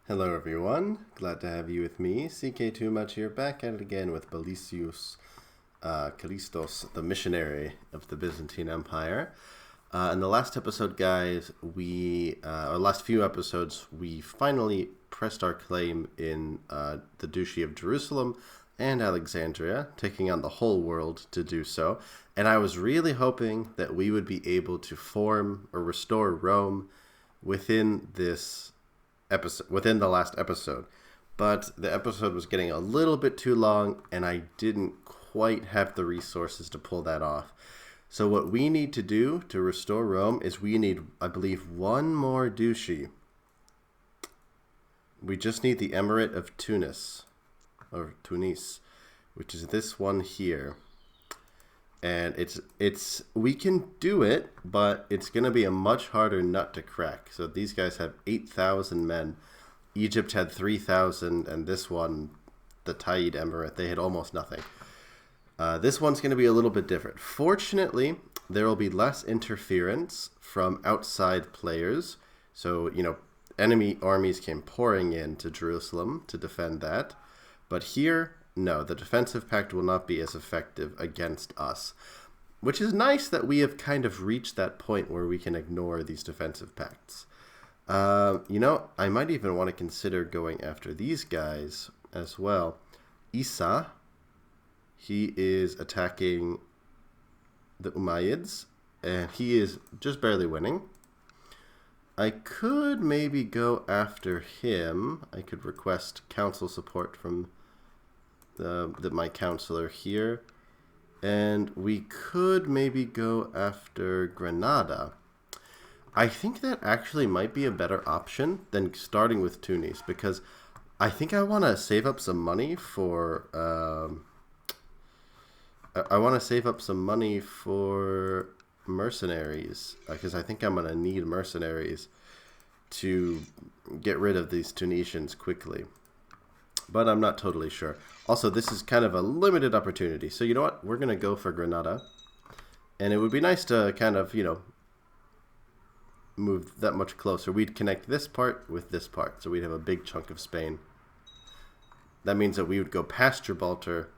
Hello everyone, glad to have you with me. CK2 much here, back at it again with Belisius Christos, the missionary of the Byzantine Empire. In the last episode, guys, our last few episodes, we finally pressed our claim in the Duchy of Jerusalem and Alexandria, taking on the whole world to do so. And I was really hoping that we would be able to form or restore Rome within within the last episode. But the episode was getting a little bit too long, and I didn't quite have the resources to pull that off. So what we need to do to restore Rome is we need, I believe, one more duchy. We just need the Emirate of Tunis, which is this one here. And we can do it, but it's going to be a much harder nut to crack. So these guys have 8,000 men. Egypt had 3,000, and this one, the Taid Emirate, they had almost nothing. This one's going to be a little bit different. Fortunately, there will be less interference from outside players. So, enemy armies came pouring into Jerusalem to defend that. But here, no, the defensive pact will not be as effective against us, which is nice that we have kind of reached that point where we can ignore these defensive pacts. I might even want to consider going after these guys as well. Isa, he is attacking the Umayyads, and he is just barely winning. I could maybe go after him. I could request council support from my counselor here, and we could maybe go after Granada. I think that actually might be a better option than starting with Tunis, because I think I want to save up some money for mercenaries, because I think I'm going to need mercenaries to get rid of these Tunisians quickly. But I'm not totally sure. Also, this is kind of a limited opportunity. So you know what? We're going to go for Granada. And it would be nice to kind of, move that much closer. We'd connect this part with this part. So we'd have a big chunk of Spain. That means that we would go past Gibraltar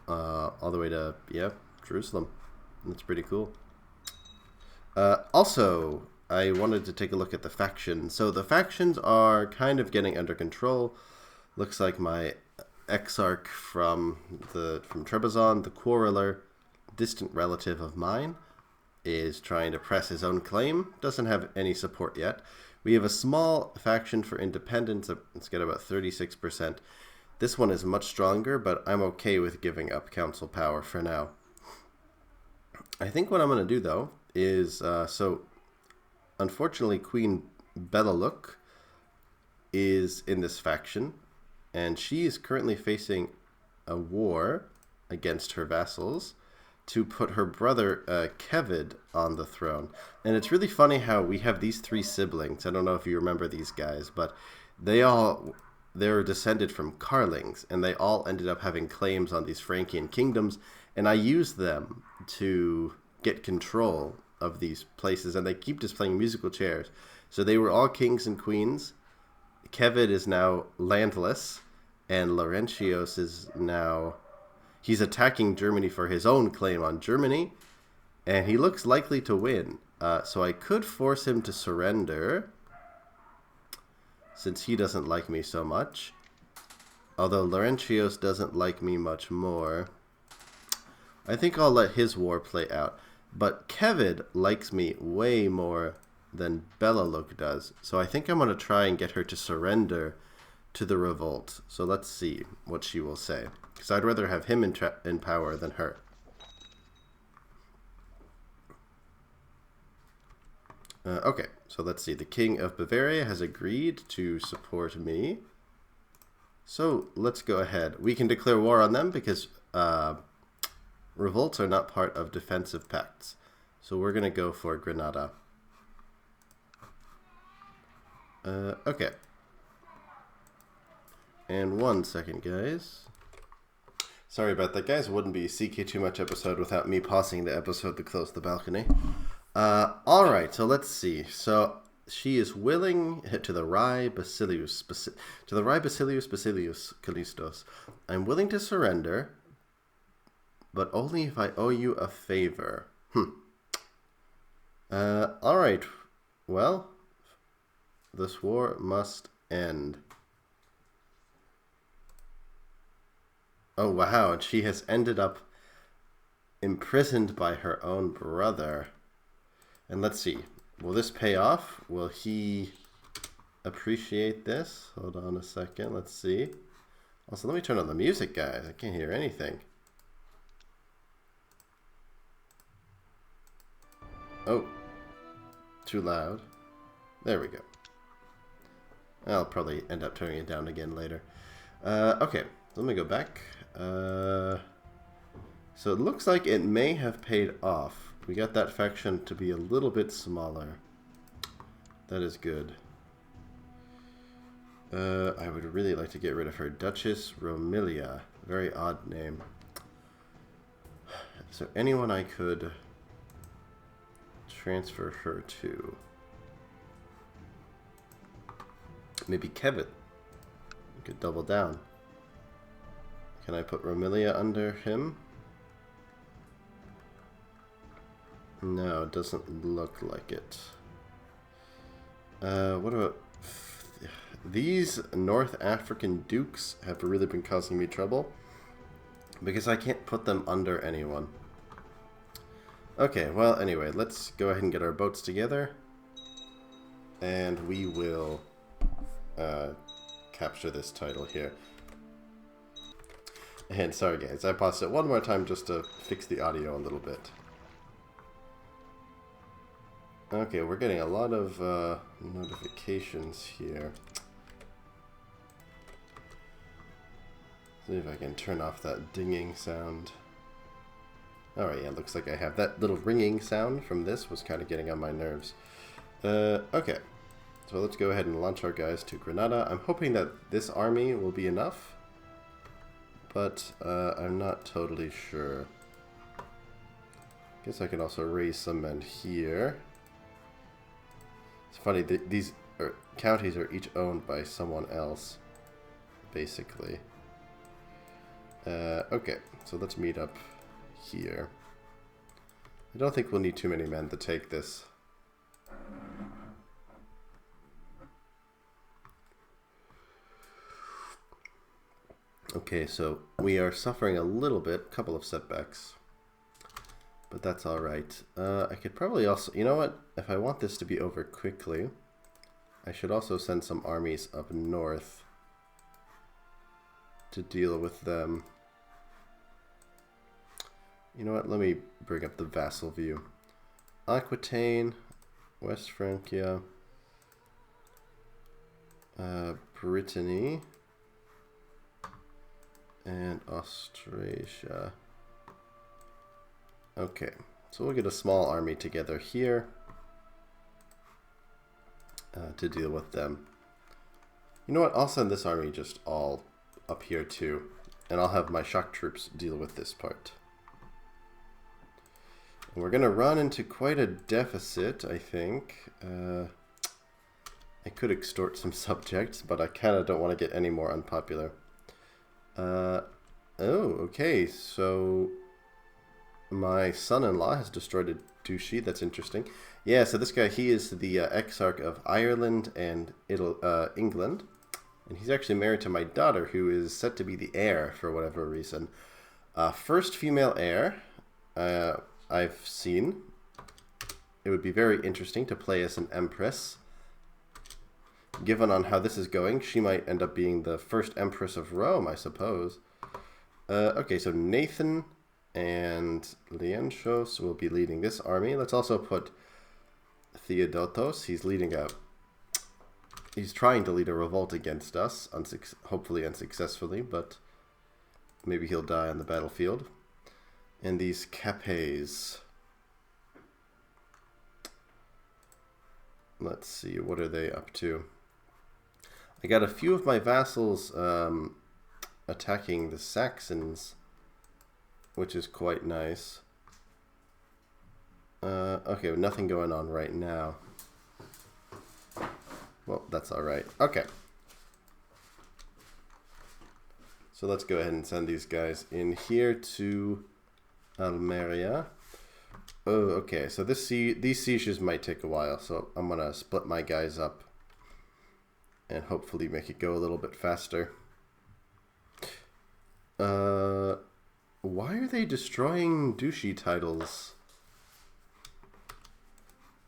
all the way to, Jerusalem. That's pretty cool. Also, I wanted to take a look at the factions. So the factions are kind of getting under control. Looks like my exarch from Trebizond, the quarreler, distant relative of mine, is trying to press his own claim. Doesn't have any support yet. We have a small faction for independence. It's got about 36%. This one is much stronger, but I'm okay with giving up council power for now. I think what I'm going to do, though, is... unfortunately, Queen Belaluk is in this faction, and she is currently facing a war against her vassals to put her brother Kevid on the throne. And it's really funny how we have these three siblings. I don't know if you remember these guys, but they're descended from Carlings, and they all ended up having claims on these Frankian kingdoms, and I used them to get control of these places, and they keep displaying musical chairs. So they were all kings and queens. Kevid is now landless, and Laurentios is now... He's attacking Germany for his own claim on Germany, and he looks likely to win. So I could force him to surrender, since he doesn't like me so much. Although Laurentios doesn't like me much more. I think I'll let his war play out. But Kevid likes me way more than Belaluk does. So I think I'm going to try and get her to surrender to the revolt. So let's see what she will say. Because I'd rather have him in power than her. Okay, so let's see. The King of Bavaria has agreed to support me. So let's go ahead. We can declare war on them because revolts are not part of defensive pacts. So we're going to go for Granada. Okay. And 1 second, guys. Sorry about that, guys. It wouldn't be a CK2 much episode without me pausing the episode to close the balcony. Alright, so let's see. So she is willing to the Rye Basilius Callistos. I'm willing to surrender, but only if I owe you a favor. All right. Well, this war must end. Oh wow! And she has ended up imprisoned by her own brother. And let's see. Will this pay off? Will he appreciate this? Hold on a second. Let's see. Also, let me turn on the music, guys. I can't hear anything. Oh. Too loud. There we go. I'll probably end up turning it down again later. Okay. Let me go back. So it looks like it may have paid off. We got that faction to be a little bit smaller. That is good. I would really like to get rid of her. Duchess Romilia. Very odd name. Is there anyone I could transfer her to? Maybe Kevin. We could double down. Can I put Romilia under him? No, it doesn't look like it. What about... These North African dukes have really been causing me trouble because I can't put them under anyone. Okay, well, anyway, let's go ahead and get our boats together. And we will capture this title here. And sorry guys, I paused it one more time just to fix the audio a little bit. Okay, we're getting a lot of notifications here. See if I can turn off that dinging sound. Alright, yeah, looks like I have that little ringing sound from this was kind of getting on my nerves. Okay, so let's go ahead and launch our guys to Granada. I'm hoping that this army will be enough, but I'm not totally sure. Guess I can also raise some men here. It's funny, these counties are each owned by someone else, basically. Okay, so let's meet up here. I don't think we'll need too many men to take this. Okay, so we are suffering a little bit, a couple of setbacks. But that's alright. I could probably also... You know what? If I want this to be over quickly, I should also send some armies up north to deal with them. You know what? Let me bring up the vassal view. Aquitaine, West Francia, Brittany, and Austrasia. Okay, so we'll get a small army together here to deal with them. You know what? I'll send this army just all up here too, and I'll have my shock troops deal with this part. And we're going to run into quite a deficit, I think. I could extort some subjects, but I kind of don't want to get any more unpopular. Oh, okay, so... My son-in-law has destroyed a duchy. That's interesting. Yeah, so this guy, he is the exarch of Ireland and England. And he's actually married to my daughter, who is set to be the heir for whatever reason. First female heir I've seen. It would be very interesting to play as an empress. Given on how this is going, she might end up being the first empress of Rome, I suppose. Okay, so Nathan... and Leontios will be leading this army. Let's also put Theodotos. He's trying to lead a revolt against us, hopefully unsuccessfully, but maybe he'll die on the battlefield. And these Capes. Let's see, what are they up to? I got a few of my vassals attacking the Saxons, which is quite nice. Okay, nothing going on right now. Well, that's alright. Okay. So let's go ahead and send these guys in here to Almeria. Oh, okay. So these sieges might take a while, so I'm going to split my guys up and hopefully make it go a little bit faster. Why are they destroying duchy titles?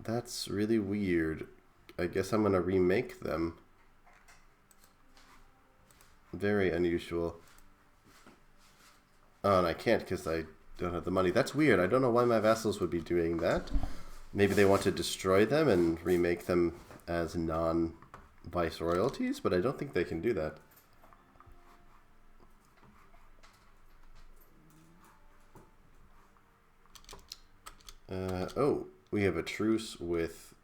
That's really weird. I guess I'm going to remake them. Very unusual. Oh, and I can't because I don't have the money. That's weird. I don't know why my vassals would be doing that. Maybe they want to destroy them and remake them as non-viceroyalties, but I don't think they can do that. Oh, we have a truce with...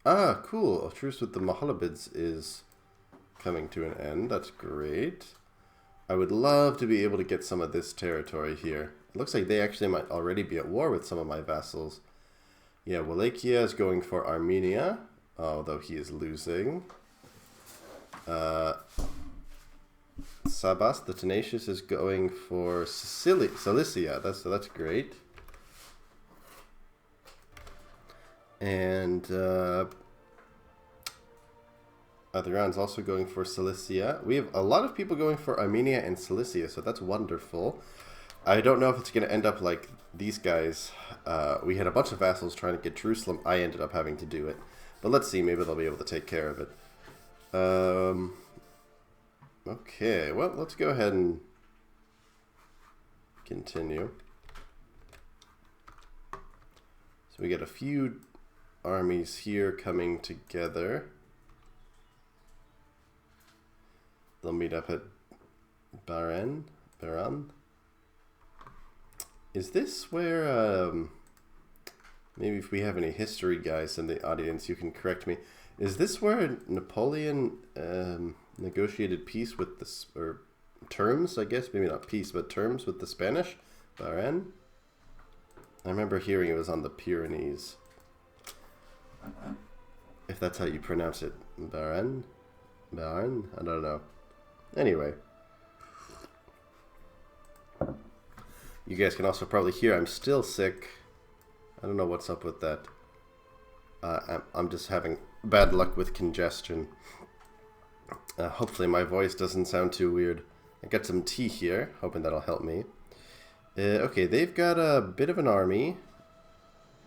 Ah, cool. A truce with the Mohammedads is coming to an end. That's great. I would love to be able to get some of this territory here. It looks like they actually might already be at war with some of my vassals. Yeah, Wallachia is going for Armenia, although he is losing. Sabas, the Tenacious, is going for Cilicia. That's great. And Iran's also going for Cilicia. We have a lot of people going for Armenia and Cilicia, so that's wonderful. I don't know if it's going to end up like these guys. We had a bunch of vassals trying to get Jerusalem. I ended up having to do it. But let's see, maybe they'll be able to take care of it. Okay, well, let's go ahead and continue. So we get a few armies here coming together. They'll meet up at Baran. Is this where, maybe if we have any history guys in the audience, you can correct me. Is this where Napoleon negotiated peace with the, or terms, I guess, maybe not peace, but terms with the Spanish? Baran? I remember hearing it was on the Pyrenees. If that's how you pronounce it. Baran? Baran? I don't know. Anyway. You guys can also probably hear I'm still sick. I don't know what's up with that. I'm just having bad luck with congestion. Hopefully my voice doesn't sound too weird. I got some tea here, hoping that'll help me. Okay, they've got a bit of an army.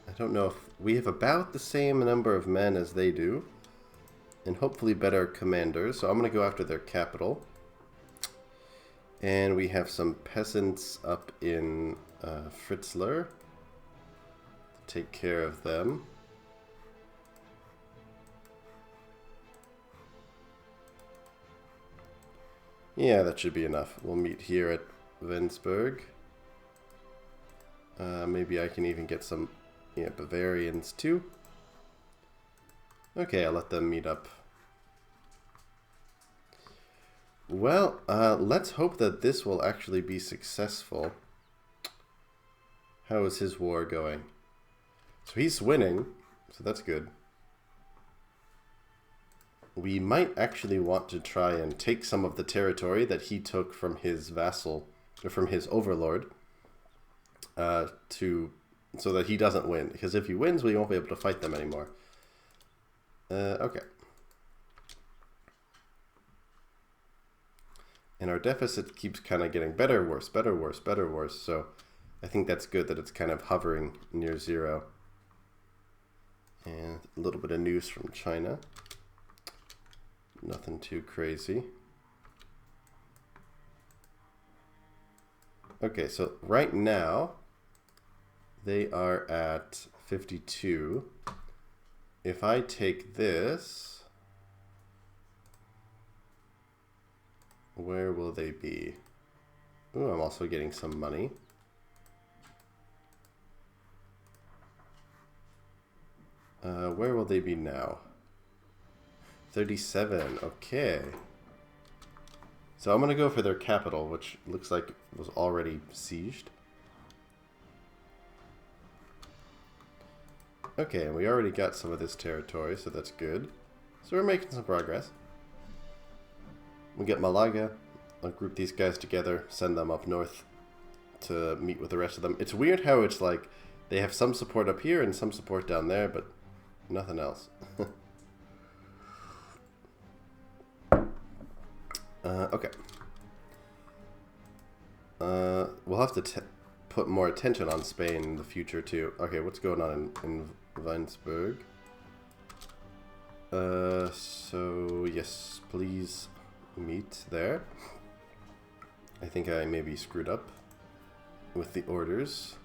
I don't know if we have about the same number of men as they do. And hopefully better commanders. So I'm going to go after their capital. And we have some peasants up in Fritzlar. Take care of them. Yeah, that should be enough. We'll meet here at Wensberg. Maybe I can even get some Bavarians too. Okay, I'll let them meet up. Well, let's hope that this will actually be successful. How is his war going? So he's winning, so that's good. We might actually want to try and take some of the territory that he took from his vassal, or from his overlord, so that he doesn't win. Because if he wins, we won't be able to fight them anymore. Okay. And our deficit keeps kind of getting better, worse, better, worse, better, worse. So I think that's good that it's kind of hovering near zero. And a little bit of news from China. Nothing too crazy. Okay, so right now they are at 52. If I take this, where will they be? Ooh, I'm also getting some money. Where will they be now? 37, okay. So I'm going to go for their capital, which looks like was already sieged. Okay, and we already got some of this territory, so that's good. So we're making some progress. We get Malaga. I'll group these guys together, send them up north to meet with the rest of them. It's weird how it's like they have some support up here and some support down there, but nothing else. Okay. We'll have to put more attention on Spain in the future too. Okay, what's going on in Weinsberg? So yes, please meet there. I think I maybe screwed up with the orders.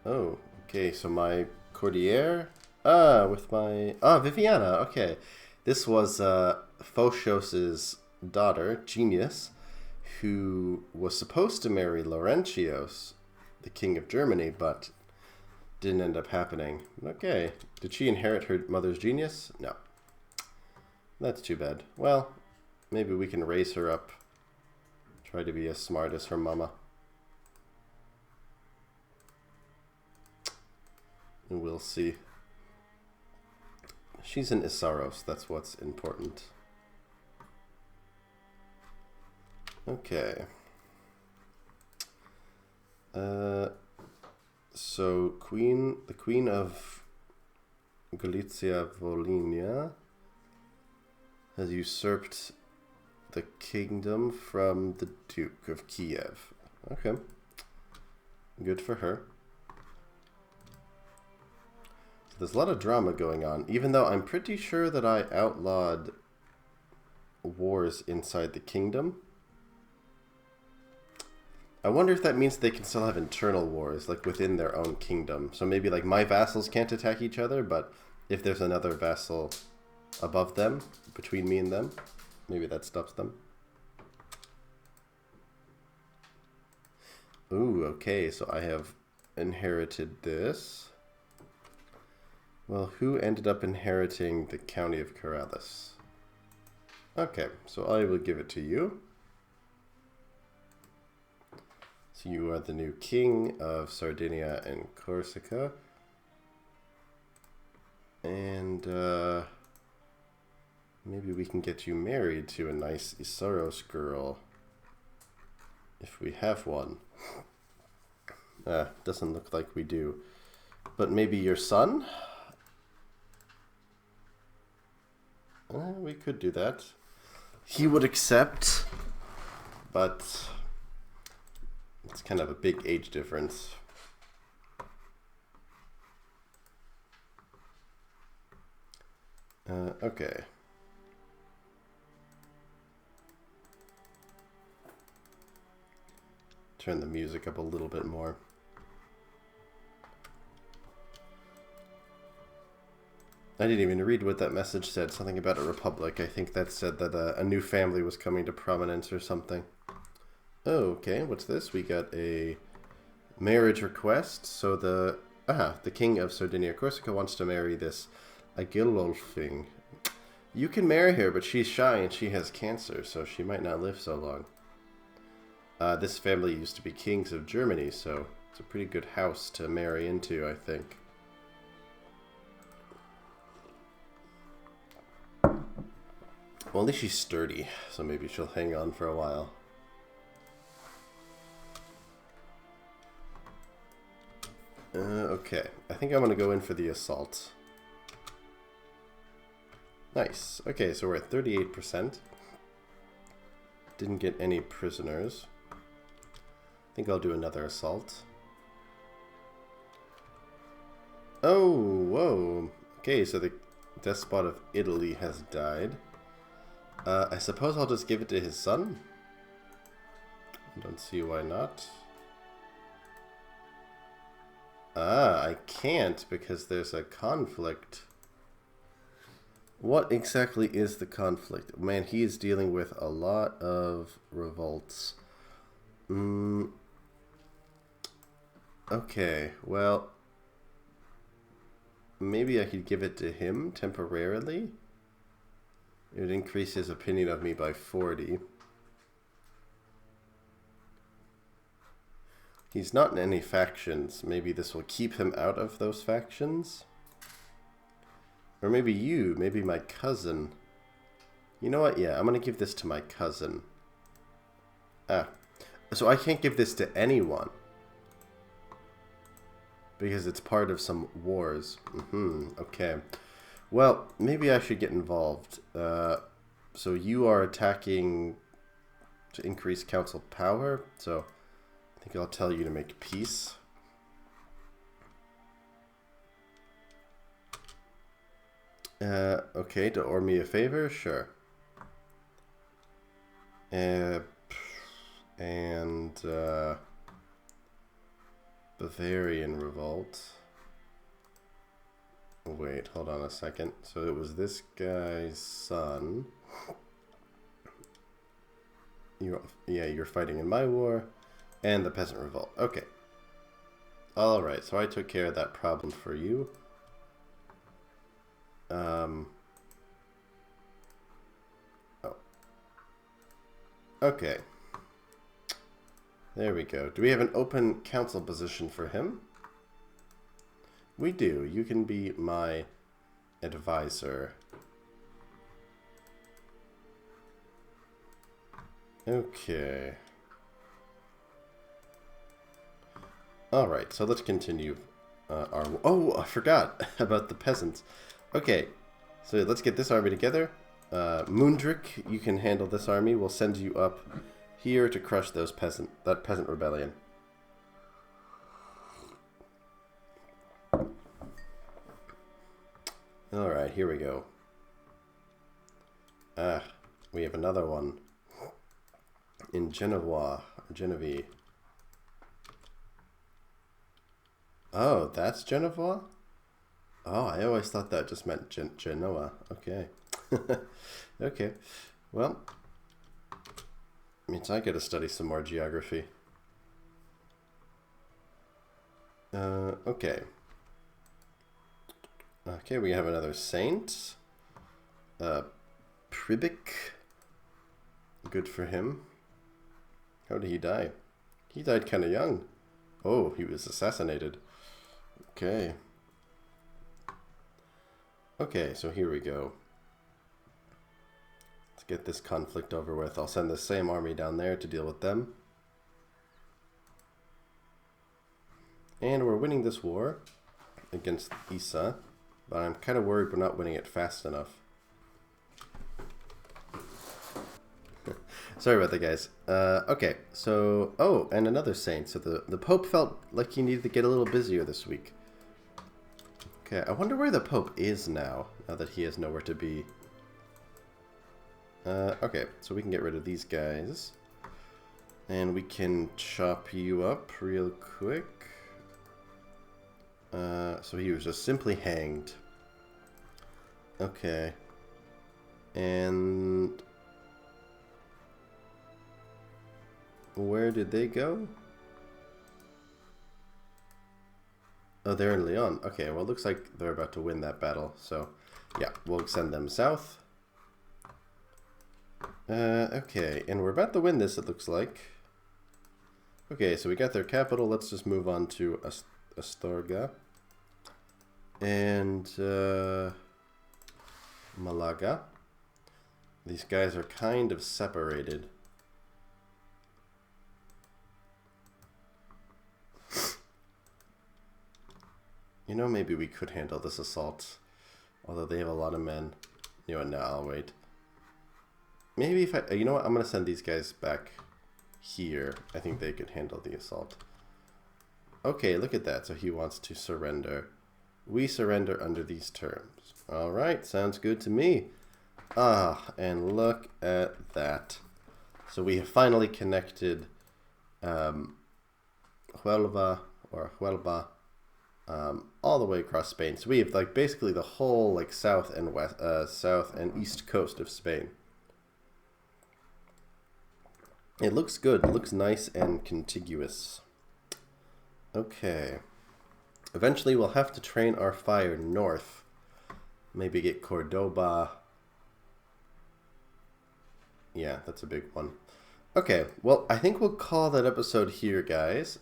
Oh, okay, so my courtier, with my, Viviana, okay. This was, Phocios's daughter, Genius, who was supposed to marry Laurentius, the king of Germany, but didn't end up happening. Okay, did she inherit her mother's genius? No. That's too bad. Well, maybe we can raise her up, try to be as smart as her mama. We'll see. She's in Isaros, that's what's important. Okay. So the Queen of Galicia Volhynia has usurped the kingdom from the Duke of Kiev. Okay. Good for her. There's a lot of drama going on, even though I'm pretty sure that I outlawed wars inside the kingdom. I wonder if that means they can still have internal wars, like within their own kingdom. So maybe like my vassals can't attack each other, but if there's another vassal above them, between me and them, maybe that stops them. Ooh, okay, so I have inherited this. Well, who ended up inheriting the county of Corrales? Okay, so I will give it to you. So you are the new king of Sardinia and Corsica. And maybe we can get you married to a nice Isaros girl. If we have one. Doesn't look like we do. But maybe your son? We could do that. He would accept, but it's kind of a big age difference. Okay. Turn the music up a little bit more. I didn't even read what that message said. Something about a republic. I think that said that a new family was coming to prominence or something. Oh, okay. What's this? We got a marriage request. So the king of Sardinia Corsica wants to marry this Agilolfing. You can marry her, but she's shy and she has cancer, so she might not live so long. This family used to be kings of Germany, so it's a pretty good house to marry into, I think. Well, at least she's sturdy, so maybe she'll hang on for a while. Okay, I think I'm going to go in for the assault. Nice. Okay, so we're at 38%. Didn't get any prisoners. I think I'll do another assault. Oh, whoa. Okay, so the despot of Italy has died. I suppose I'll just give it to his son. I don't see why not. I can't because there's a conflict. What exactly is the conflict? Man, he is dealing with a lot of revolts. Okay, well, maybe I could give it to him temporarily. It would increase his opinion of me by 40. He's not in any factions. Maybe this will keep him out of those factions. Or maybe you, maybe my cousin. You know what? Yeah, I'm going to give this to my cousin. Ah. So I can't give this to anyone. Because it's part of some wars. Okay. Well, maybe I should get involved. So you are attacking to increase council power. So I think I'll tell you to make peace. Okay, to order me a favor? Sure. Bavarian revolt. Wait, hold on a second. So it was this guy's son. You're fighting in my war. And the peasant revolt. Okay. Alright, so I took care of that problem for you. Oh. Okay. There we go. Do we have an open council position for him? We do. You can be my advisor. Okay. Alright, so let's continue our... Oh, I forgot about the peasants. Okay, so let's get this army together. Moondrick, you can handle this army. We'll send you up here to crush that peasant rebellion. Alright, here we go. We have another one. In Genevieve. Oh, that's Genevois? Oh, I always thought that just meant Genoa. Okay. Okay. Well, means I gotta study some more geography. Okay. Okay, we have another saint. Pribic. Good for him. How did he die? He died kind of young. Oh, he was assassinated. Okay. Okay, so here we go. Let's get this conflict over with. I'll send the same army down there to deal with them. And we're winning this war against Isa, but I'm kind of worried we're not winning it fast enough. Sorry about that, guys. Okay, so... Oh, and another saint. So the Pope felt like he needed to get a little busier this week. Okay, I wonder where the Pope is now that he has nowhere to be. Okay, so we can get rid of these guys. And we can chop you up real quick. So he was just simply hanged. Okay. And... where did they go? Oh, they're in Lyon. Okay, well, it looks like they're about to win that battle. So, yeah, we'll send them south. Okay, and we're about to win this, it looks like. Okay, so we got their capital. Let's just move on to Astorga. And, Malaga. These guys are kind of separated. You know, maybe we could handle this assault. Although they have a lot of men. You know what, no, I'll wait. Maybe if I... You know what, I'm going to send these guys back here. I think they could handle the assault. Okay, look at that. So he wants to surrender. We surrender under these terms. Alright, sounds good to me. Ah, and look at that. So we have finally connected Huelva, or Huelva, all the way across Spain. So we have like basically the whole like south and east coast of Spain. It looks good. It looks nice and contiguous. Okay. Eventually we'll have to train our fire north. Maybe get Cordoba. Yeah, that's a big one. Okay, well, I think we'll call that episode here, guys.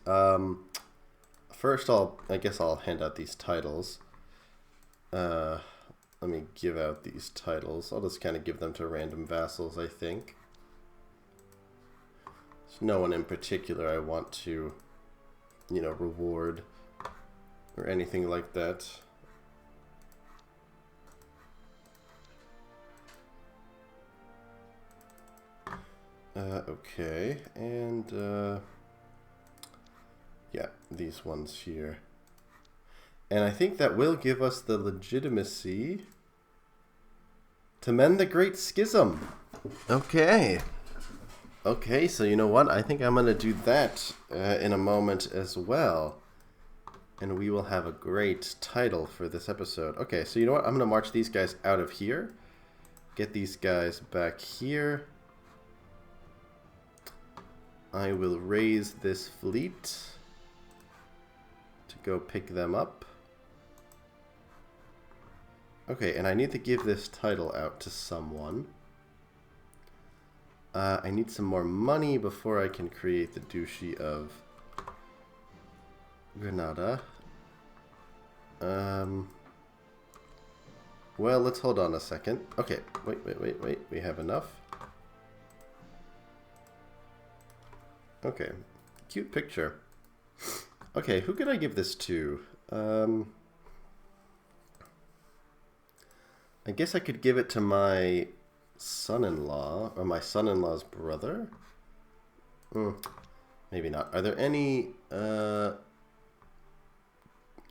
First, I guess I'll hand out these titles. let me give out these titles. I'll just kind of give them to random vassals, I think. There's no one in particular I want to, you know, reward or anything like that. Okay, and yeah, these ones here. And I think that will give us the legitimacy to mend the Great Schism. Okay. Okay, so you know what? I think I'm going to do that in a moment as well. And we will have a great title for this episode. Okay, so you know what? I'm going to march these guys out of here. Get these guys back here. I will raise this fleet to go pick them up. Okay, and I need to give this title out to someone. I need some more money before I can create the Duchy of Granada. Well, let's hold on a second. Okay, wait. We have enough. Okay, cute picture. Okay, who could I give this to? I guess I could give it to my son-in-law, or my son-in-law's brother? Maybe not. Are there any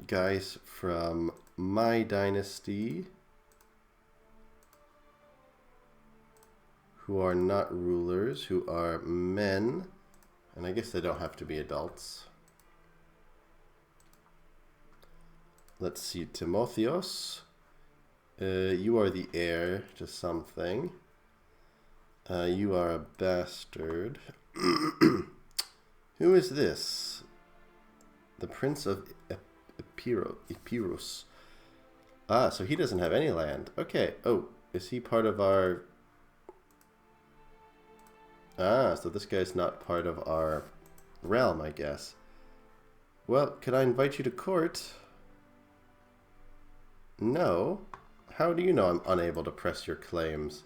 guys from my dynasty who are not rulers, who are men? And I guess they don't have to be adults. Let's see, Timotheos. You are the heir to something. You are a bastard. Who is this? The Prince of Epirus. Ah, so he doesn't have any land. Okay. Oh, is he part of our... Ah, so this guy's not part of our realm, I guess. Well, could I invite you to court? No. How do you know I'm unable to press your claims?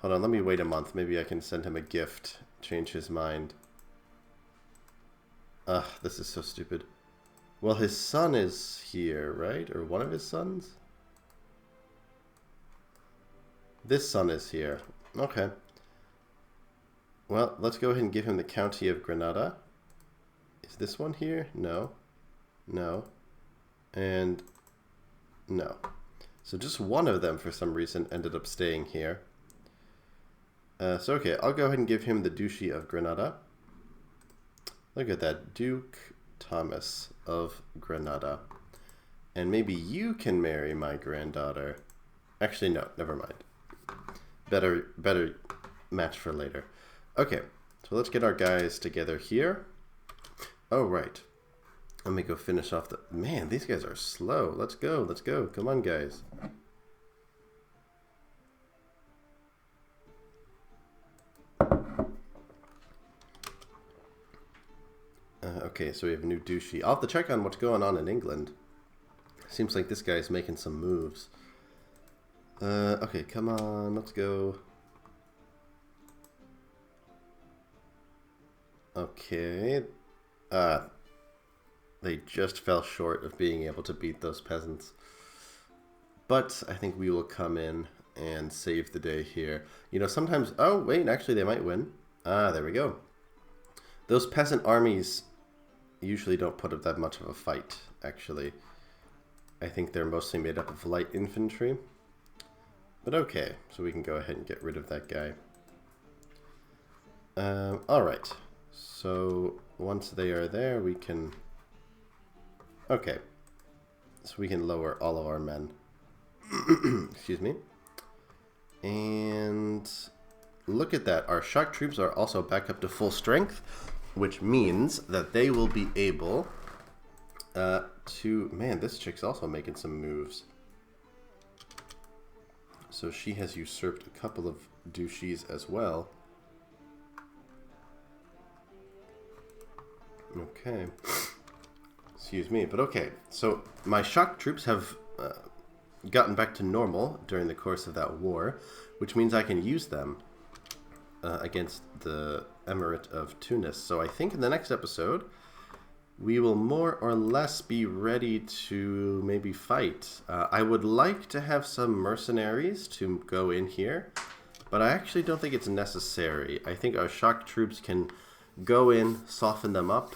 Hold on, let me wait a month. Maybe I can send him a gift. Change his mind. Ugh, this is so stupid. Well, his son is here, right? Or one of his sons? This son is here. Okay. Well, let's go ahead and give him the County of Granada. Is this one here? No. No. And no. So just one of them, for some reason, ended up staying here. So, okay, I'll go ahead and give him the Duchy of Granada. Look at that. Duke Thomas of Granada. And maybe you can marry my granddaughter. Actually, no, never mind. Better match for later. Okay, so let's get our guys together here. Oh, right. Let me go finish off the... Man, these guys are slow. Let's go, let's go. Come on, guys. Okay, so we have a new duchy. I'll have to check on what's going on in England. Seems like this guy's making some moves. Okay, come on, let's go. Okay. They just fell short of being able to beat those peasants. But I think we will come in and save the day here. You know, sometimes... Oh, wait, actually they might win. Ah, there we go. Those peasant armies usually don't put up that much of a fight, actually. I think they're mostly made up of light infantry. But okay, so we can go ahead and get rid of that guy. Alright. So once they are there, we can... Okay. So we can lower all of our men. Excuse me. And look at that. Our shock troops are also back up to full strength, which means that they will be able to... Man, this chick's also making some moves. So she has usurped a couple of duchies as well. Okay. Excuse me, but okay. So my shock troops have gotten back to normal during the course of that war, which means I can use them against the Emirate of Tunis. So I think in the next episode, we will more or less be ready to maybe fight. I would like to have some mercenaries to go in here, but I actually don't think it's necessary. I think our shock troops can go in, soften them up,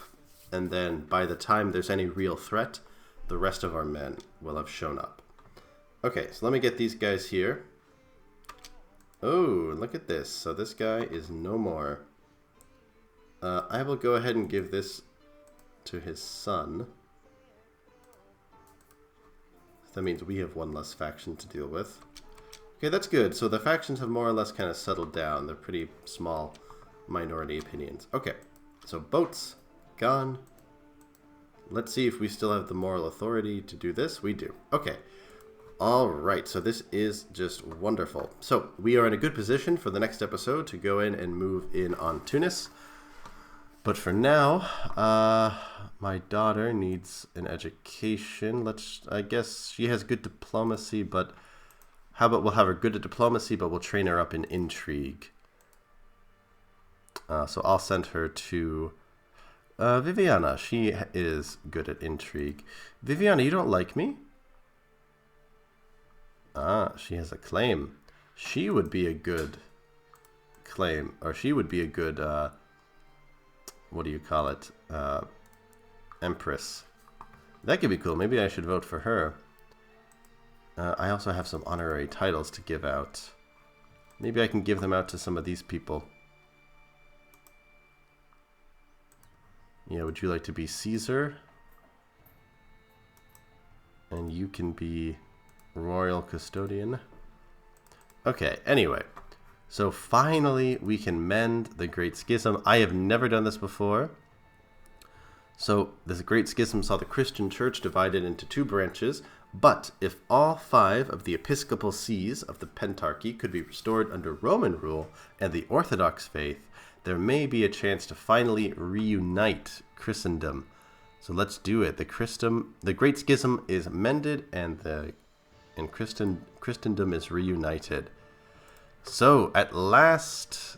and then by the time there's any real threat, the rest of our men will have shown up. Okay, so let me get these guys here. Oh, look at this. So this guy is no more. I will go ahead and give this to his son. That means we have one less faction to deal with. Okay, that's good. So the factions have more or less kind of settled down. They're pretty small minority opinions. Okay, so boats, gone. Let's see if we still have the moral authority to do this. We do. Okay. All right, so this is just wonderful. So we are in a good position for the next episode to go in and move in on Tunis. But for now, my daughter needs an education. I guess she has good diplomacy, but how about we'll have her good at diplomacy, but we'll train her up in intrigue. So I'll send her to Viviana. She is good at intrigue. Viviana, you don't like me? Ah, she has a claim. She would be a good claim, or she would be a good, what do you call it? Empress. That could be cool. Maybe I should vote for her. I also have some honorary titles to give out. Maybe I can give them out to some of these people. Yeah, would you like to be Caesar? And you can be Royal Custodian. Okay, anyway. So finally we can mend the Great Schism. I have never done this before. So this Great Schism saw the Christian church divided into two branches, but if all 5 of the episcopal sees of the Pentarchy could be restored under Roman rule and the Orthodox faith, there may be a chance to finally reunite Christendom. So let's do it. The Great Schism is mended and Christendom is reunited. So at last,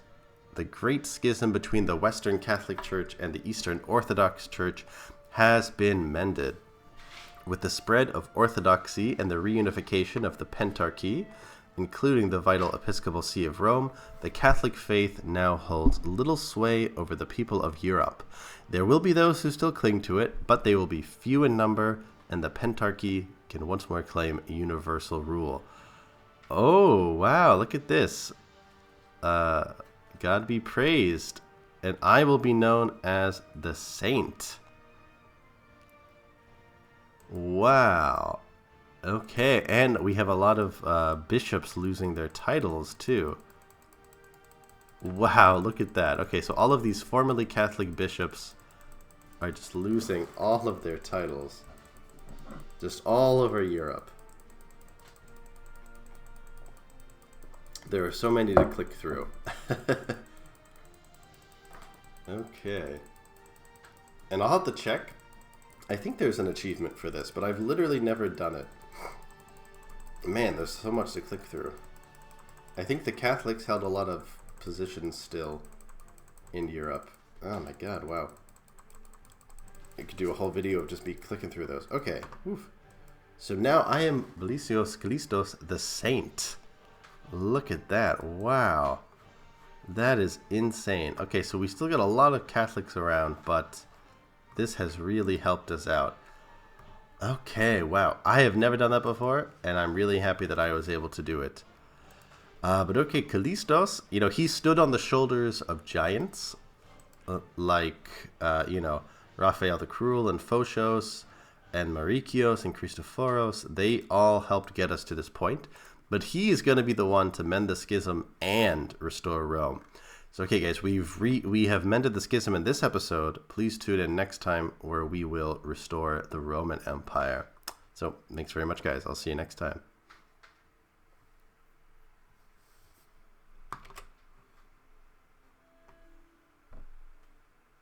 the Great Schism between the Western Catholic Church and the Eastern Orthodox Church has been mended. With the spread of Orthodoxy and the reunification of the Pentarchy, including the vital Episcopal See of Rome, the Catholic faith now holds little sway over the people of Europe. There will be those who still cling to it, but they will be few in number, and the Pentarchy can once more claim universal rule. Oh, wow, look at this. God be praised, and I will be known as the Saint. Wow. Okay, and we have a lot of bishops losing their titles, too. Wow, look at that. Okay, so all of these formerly Catholic bishops are just losing all of their titles. Just all over Europe. There are so many to click through. Okay. And I'll have to check. I think there's an achievement for this, but I've literally never done it. Man, there's so much to click through. I think the Catholics held a lot of positions still in Europe. Oh my god, wow. I could do a whole video of just me clicking through those. Okay. Oof. So now I am Belisios Callistos the Saint. Look at that. Wow. That is insane. Okay, so we still got a lot of Catholics around, but this has really helped us out. Okay, wow. I have never done that before, and I'm really happy that I was able to do it. But okay, Callistos, he stood on the shoulders of giants, like, Raphael the Cruel and Photios, and Marikios and Christophoros. They all helped get us to this point. But he is going to be the one to mend the schism and restore Rome. So, okay, guys, we have mended the schism in this episode. Please tune in next time where we will restore the Roman Empire. So, thanks very much, guys. I'll see you next time.